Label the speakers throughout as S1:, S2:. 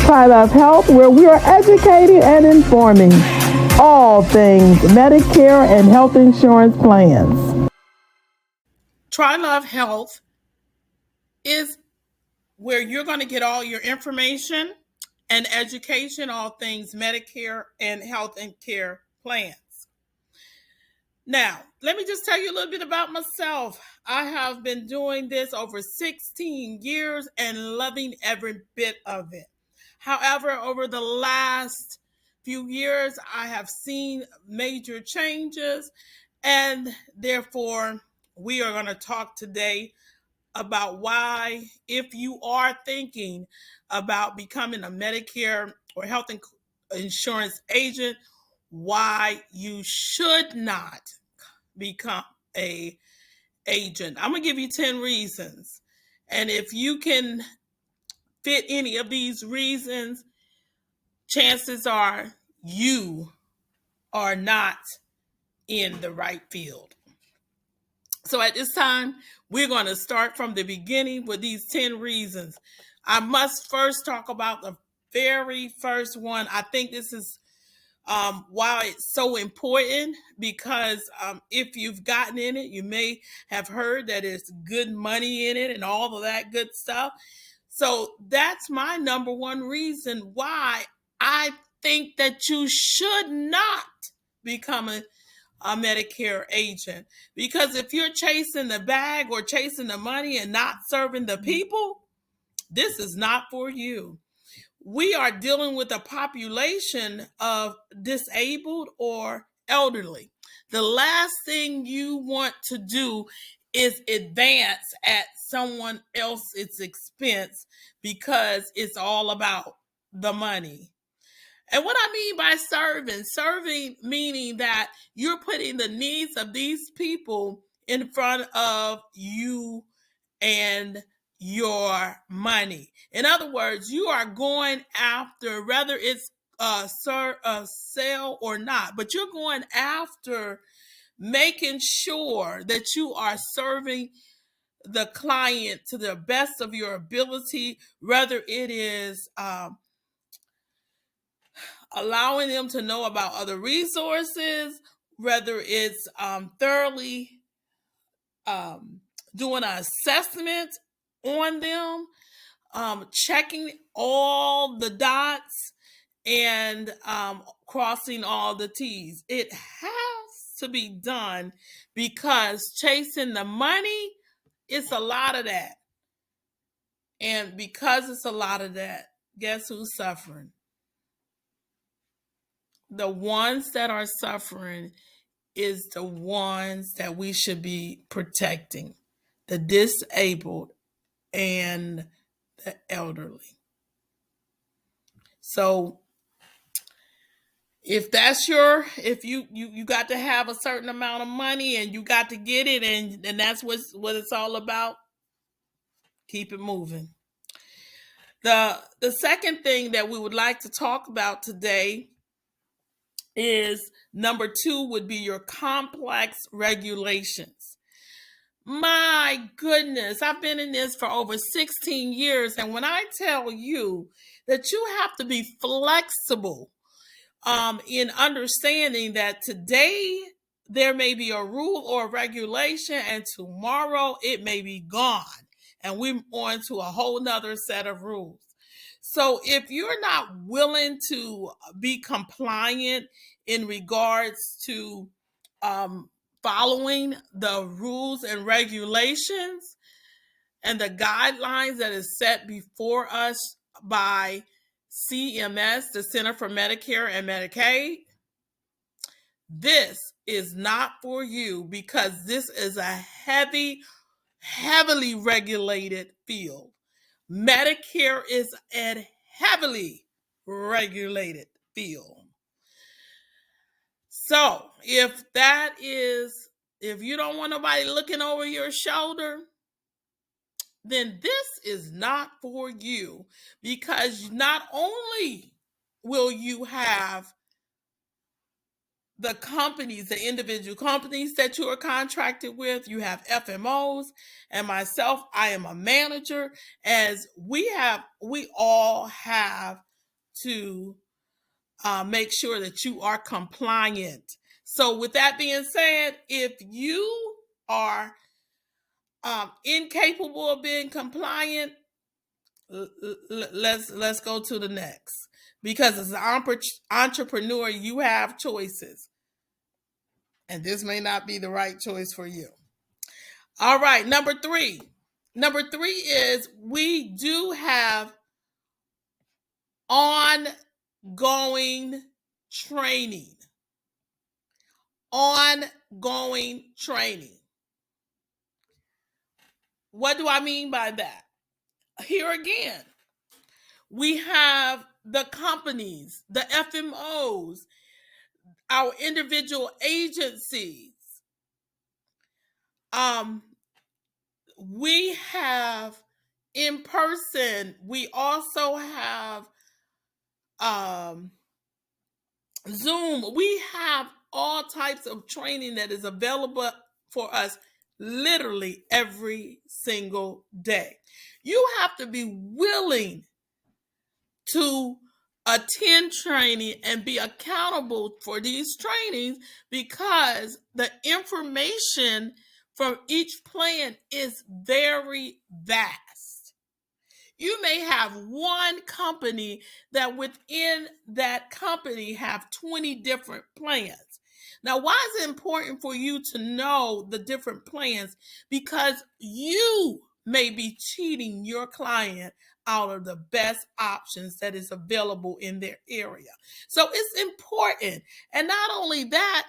S1: Health, where we are educating and informing all things Medicare and health insurance plans.
S2: Trilovehealth is where you're going to get all your information and education, all things Medicare and health and care plans. Now, let me just tell you a little bit about myself. I have been doing this over 16 years and loving every bit of it. However, over the last few years, I have seen major changes, and therefore, we are going to talk today about why, if you are thinking about becoming a Medicare or health insurance agent, why you should not become a agent. I'm going to give you 10 reasons. And if you can fit any of these reasons, chances are you are not in the right field. So at this time, we're going to start from the beginning with these 10 reasons. I must first talk about the very first one. I think this is why it's so important, because if you've gotten in it, you may have heard that there's good money in it and all of that good stuff. So that's my number one reason why I think that you should not become a Medicare agent. Because if you're chasing the bag or chasing the money and not serving the people, this is not for you. We are dealing with a population of disabled or elderly. The last thing you want to do is advance at someone else's expense, because it's all about the money. And what I mean by serving meaning that you're putting the needs of these people in front of you and your money. In other words, you are going after, whether it's a sale or not, but you're going after making sure that you are serving the client to the best of your ability, whether it is allowing them to know about other resources, whether it's thoroughly doing an assessment on them, checking all the dots and crossing all the T's. It has to be done, because chasing the money, it's a lot of that. And because it's a lot of that, guess who's suffering? The ones that are suffering is the ones that we should be protecting: the disabled and the elderly. So if that's if you got to have a certain amount of money and you got to get it, and that's what it's all about, keep it moving. The second thing that we would like to talk about today is number 2 would be your complex regulations. My goodness, I've been in this for over 16 years. And when I tell you that you have to be flexible in understanding that today there may be a rule or a regulation and tomorrow it may be gone, and we're on to a whole nother set of rules. So if you're not willing to be compliant in regards to following the rules and regulations and the guidelines that is set before us by CMS, the Center for Medicare and Medicaid, this is not for you, because this is a heavily regulated field. Medicare is a heavily regulated field. So if you don't want nobody looking over your shoulder, then this is not for you, because not only will you have the companies, the individual companies that you are contracted with, you have FMOs, and myself, I am a manager, as we all have to make sure that you are compliant. So with that being said, if you are incapable of being compliant, let's go to the next. Because as an entrepreneur, you have choices. And this may not be the right choice for you. All right, number three. Number three is we do have ongoing training. Ongoing training. What do I mean by that? Here again, we have the companies, the FMOs, our individual agencies. We have in person. We also have Zoom. We have all types of training that is available for us literally every single day. You have to be willing to attend training and be accountable for these trainings, because the information from each plan is very vast. You may have one company that within that company have 20 different plans. Now, why is it important for you to know the different plans? Because you may be cheating your client out of the best options that is available in their area. So it's important. And not only that,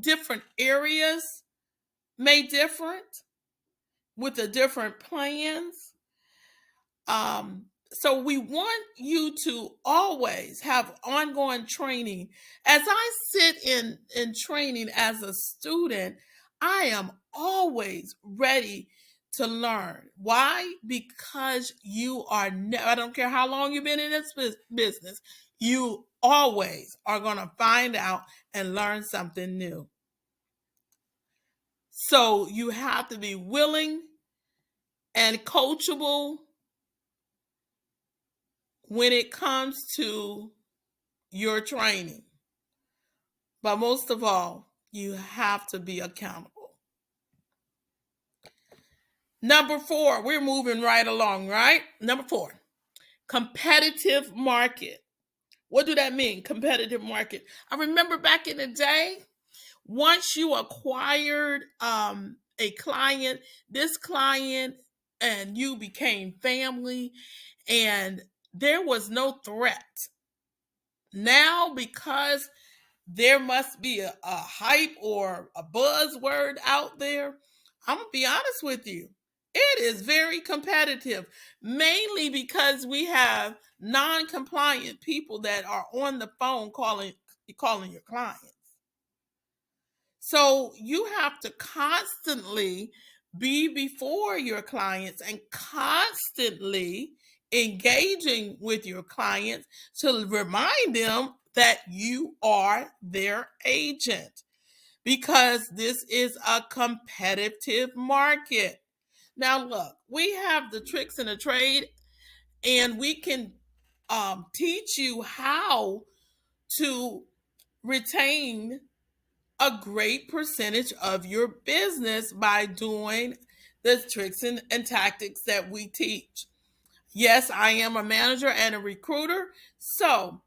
S2: different areas may differ with the different plans. So we want you to always have ongoing training. As I sit in training as a student, I am always ready to learn. Why? Because you are I don't care how long you've been in this business, you always are going to find out and learn something new. So you have to be willing and coachable when it comes to your training. But most of all, you have to be accountable. Number 4, we're moving right along, right? Number 4, competitive market. What do that mean, competitive market? I remember back in the day, once you acquired a client, this client and you became family, and there was no threat. Now, because there must be a hype or a buzzword out there, I'm going to be honest with you. It is very competitive, mainly because we have non-compliant people that are on the phone calling your clients. So you have to constantly be before your clients and constantly engaging with your clients to remind them that you are their agent, because this is a competitive market. Now, look, we have the tricks in the trade, and we can teach you how to retain a great percentage of your business by doing the tricks and tactics that we teach. Yes, I am a manager and a recruiter, so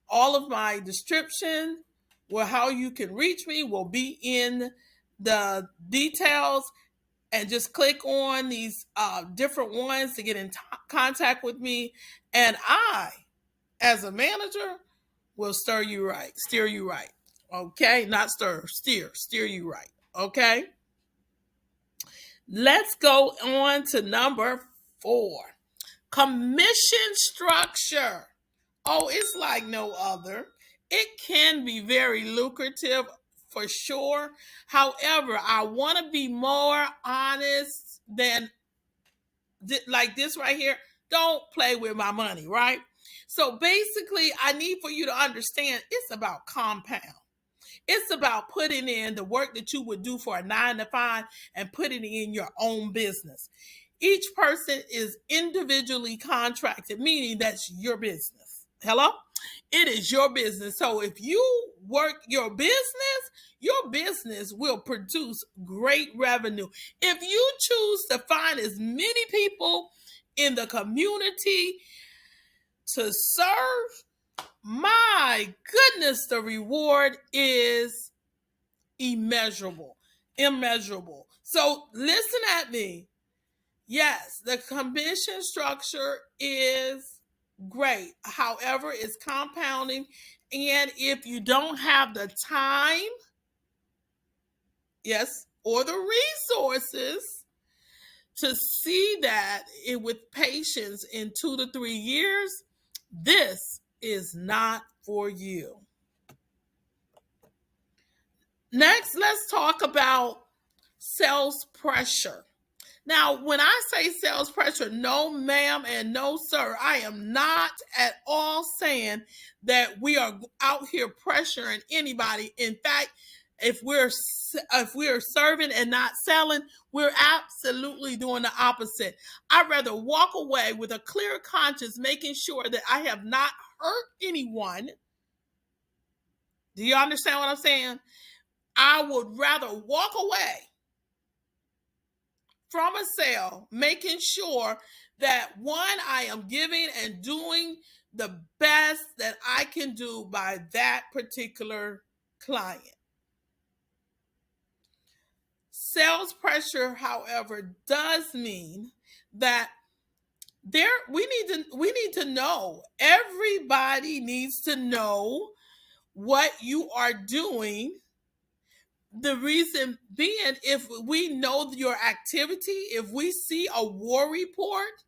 S2: all of my description, well, how you can reach me, will be in the details. And just click on these different ones to get in contact with me. And I, as a manager, will steer you right. Okay? Not steer you right. Okay? Let's go on to number 4. Commission structure. Oh, it's like no other. It can be very lucrative for sure. However, I want to be more honest than like this right here. Don't play with my money, right? So basically, I need for you to understand it's about compound. It's about putting in the work that you would do for a 9-to-5 and putting it in your own business. Each person is individually contracted, meaning that's your business. Hello? It is your business. So if you work your business will produce great revenue. If you choose to find as many people in the community to serve, my goodness, the reward is immeasurable. So listen at me. Yes, the commission structure is great. However, it's compounding. And if you don't have the time, yes, or the resources to see that with patience in 2 to 3 years, this is not for you. Next, let's talk about sales pressure. Now, when I say sales pressure, no ma'am and no sir, I am not at all saying that we are out here pressuring anybody. In fact, if we're serving and not selling, we're absolutely doing the opposite. I'd rather walk away with a clear conscience, making sure that I have not hurt anyone. Do you understand what I'm saying? I would rather walk away from a sale, making sure that one, I am giving and doing the best that I can do by that particular client. Sales pressure, however, does mean that we need to know. Everybody needs to know what you are doing. The reason being, if we know your activity, if we see a war report,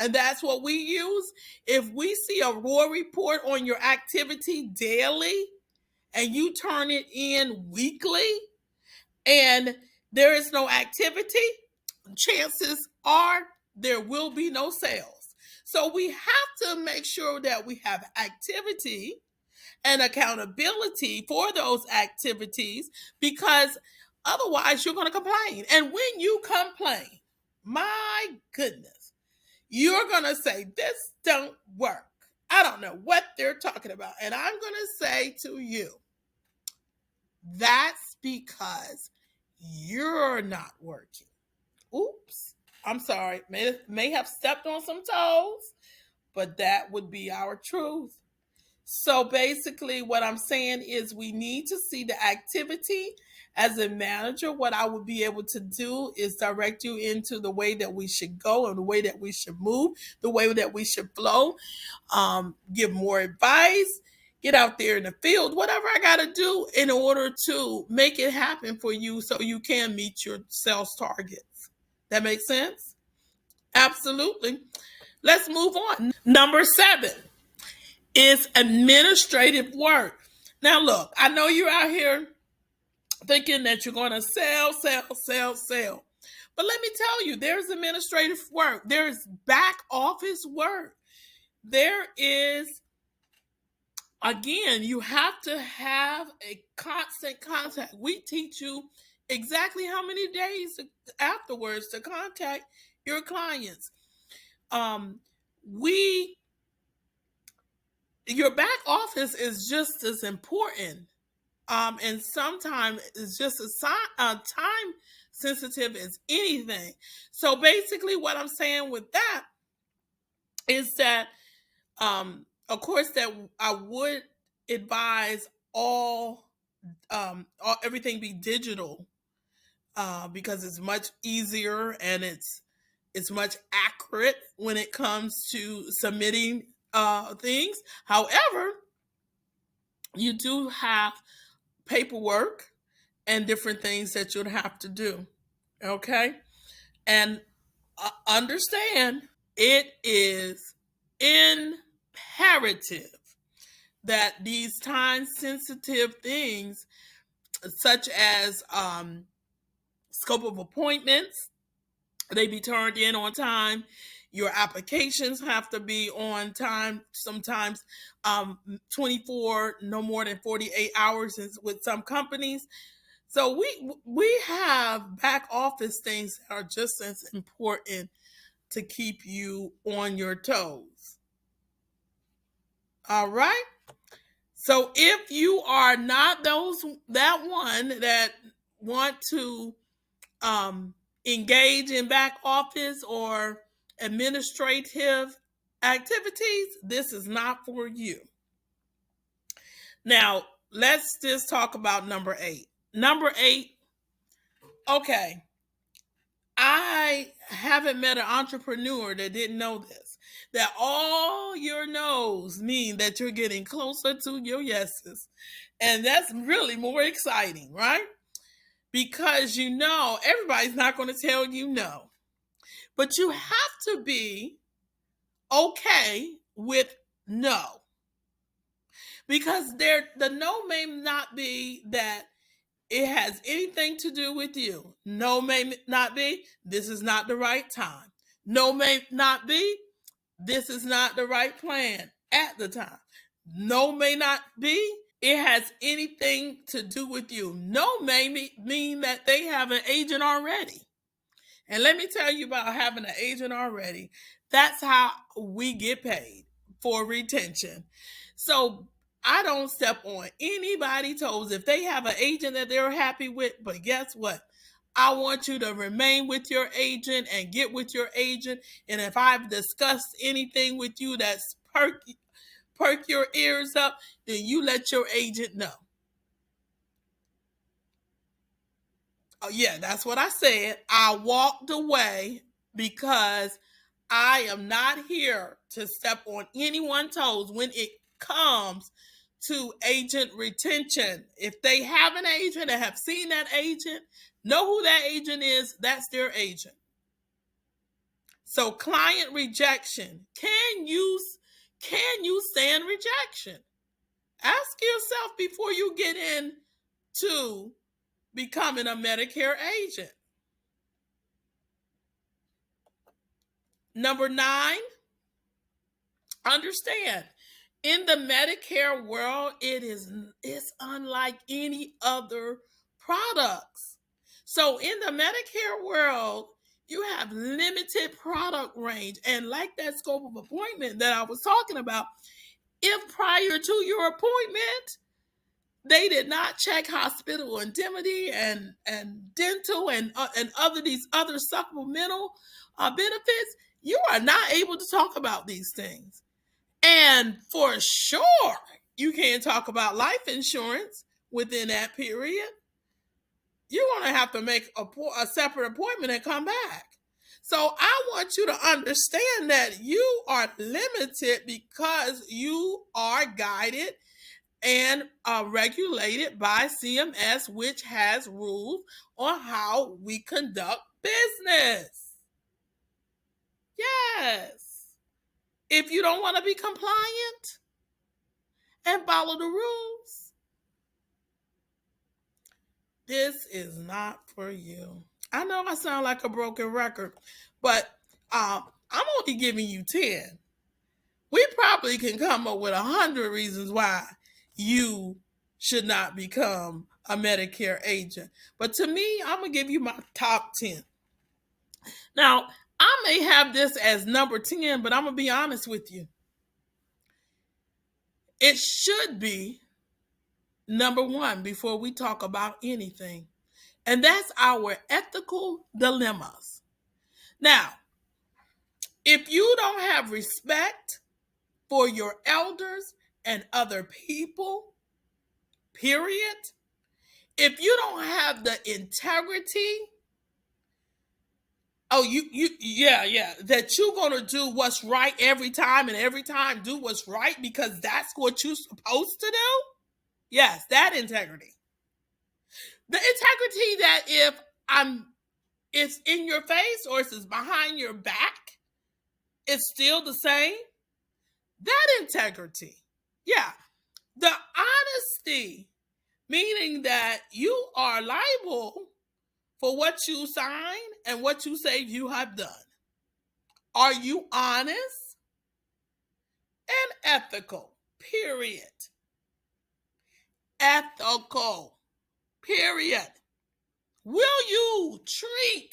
S2: and that's what we use, if we see a war report on your activity daily and you turn it in weekly and there is no activity, chances are there will be no sales. So we have to make sure that we have activity and accountability for those activities, because otherwise you're going to complain. And when you complain, my goodness, you're going to say, this don't work. I don't know what they're talking about. And I'm going to say to you, that's because you're not working. Oops. I'm sorry. May have stepped on some toes, but that would be our truth. So basically what I'm saying is we need to see the activity. As a manager, what I would be able to do is direct you into the way that we should go and the way that we should move, the way that we should flow, give more advice, get out there in the field, whatever I got to do in order to make it happen for you so you can meet your sales targets. That makes sense? Absolutely. Let's move on. Number 7. Is administrative work. Now, look, I know you're out here thinking that you're going to sell. But let me tell you, there's administrative work. There's back office work. There is, again, you have to have a constant contact. We teach you exactly how many days afterwards to contact your clients. Your back office is just as important, and sometimes it's just as time sensitive as anything. So basically, what I'm saying with that is that, of course, that I would advise everything be digital, because it's much easier and it's much accurate when it comes to submitting things. However, you do have paperwork and different things that you'd have to do. Okay? And understand, it is imperative that these time sensitive things, such as scope of appointments, they be turned in on time. Your applications have to be on time. Sometimes 24, no more than 48 hours with some companies. So we have back office things that are just as important to keep you on your toes. All right. So if you are not that one that want to engage in back office or administrative activities, this is not for you. Now, let's just talk about number 8. Number 8, okay, I haven't met an entrepreneur that didn't know this. That all your no's mean that you're getting closer to your yeses. And that's really more exciting, right? Because everybody's not going to tell you no. But you have to be okay with no. Because the no may not be that it has anything to do with you. No may not be, this is not the right time. No may not be, this is not the right plan at the time. No may not be, it has anything to do with you. No may mean that they have an agent already. And let me tell you about having an agent already. That's how we get paid for retention. So I don't step on anybody's toes if they have an agent that they're happy with. But guess what? I want you to remain with your agent and get with your agent. And if I've discussed anything with you that's perk your ears up, then you let your agent know. Oh, yeah, that's what I said. I walked away because I am not here to step on anyone's toes when it comes to agent retention. If they have an agent and have seen that agent, know who that agent is, that's their agent. So client rejection. Can you stand rejection? Ask yourself before you get into becoming a Medicare agent. Number 9, understand, in the Medicare world, it's unlike any other products. So in the Medicare world, you have limited product range. And like that scope of appointment that I was talking about, if prior to your appointment, they did not check hospital indemnity and dental and these other supplemental benefits, you are not able to talk about these things. And for sure, you can't talk about life insurance within that period. You're going to have to make a separate appointment and come back. So I want you to understand that you are limited because you are guided and regulated by CMS, which has rules on how we conduct business. Yes. If you don't want to be compliant and follow the rules, this is not for you. I know I sound like a broken record, but I'm only giving you 10. We probably can come up with 100 reasons why you should not become a Medicare agent. But to me, I'm going to give you my top 10. Now, I may have this as number 10, but I'm going to be honest with you. It should be number 1 before we talk about anything. And that's our ethical dilemmas. Now, if you don't have respect for your elders and other people, period, if you don't have the integrity, that you're going to do what's right every time and every time do what's right because that's what you're supposed to do. Yes, that integrity. The integrity that if it's in your face or it's behind your back, it's still the same. That integrity. Yeah. The honesty, meaning that you are liable for what you sign and what you say you have done. Are you honest and ethical? Period. Ethical. Period. Will you treat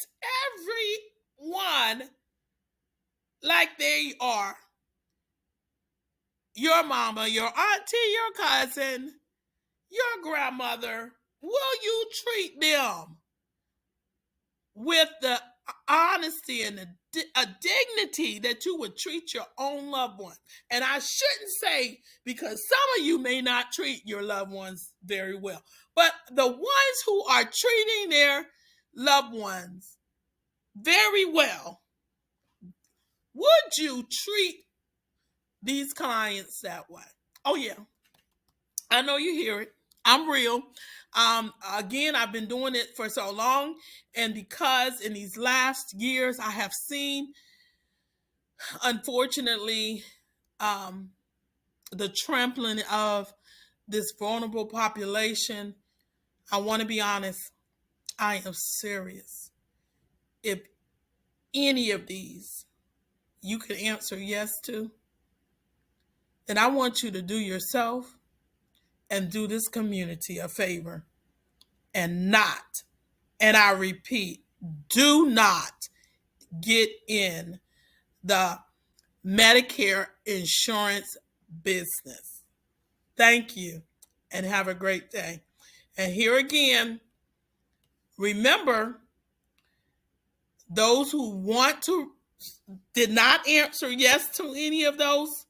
S2: everyone like they are your mama, your auntie, your cousin, your grandmother, will you treat them with the honesty and a dignity that you would treat your own loved one? And I shouldn't say, because some of you may not treat your loved ones very well, but the ones who are treating their loved ones very well, would you treat these clients that way? Oh yeah, I know you hear it. I'm real. Again, I've been doing it for so long, and because in these last years I have seen, unfortunately, um, the trampling of this vulnerable population, I want to be honest, I am serious. If any of these you can answer yes to, then I want you to do yourself and do this community a favor and not, and I repeat, do not get in the Medicare insurance business. Thank you and have a great day. And here again, remember, those who did not answer yes to any of those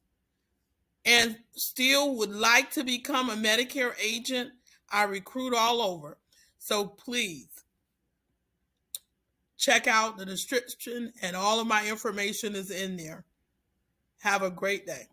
S2: and still would like to become a Medicare agent, I recruit all over. So please check out the description, and all of my information is in there. Have a great day.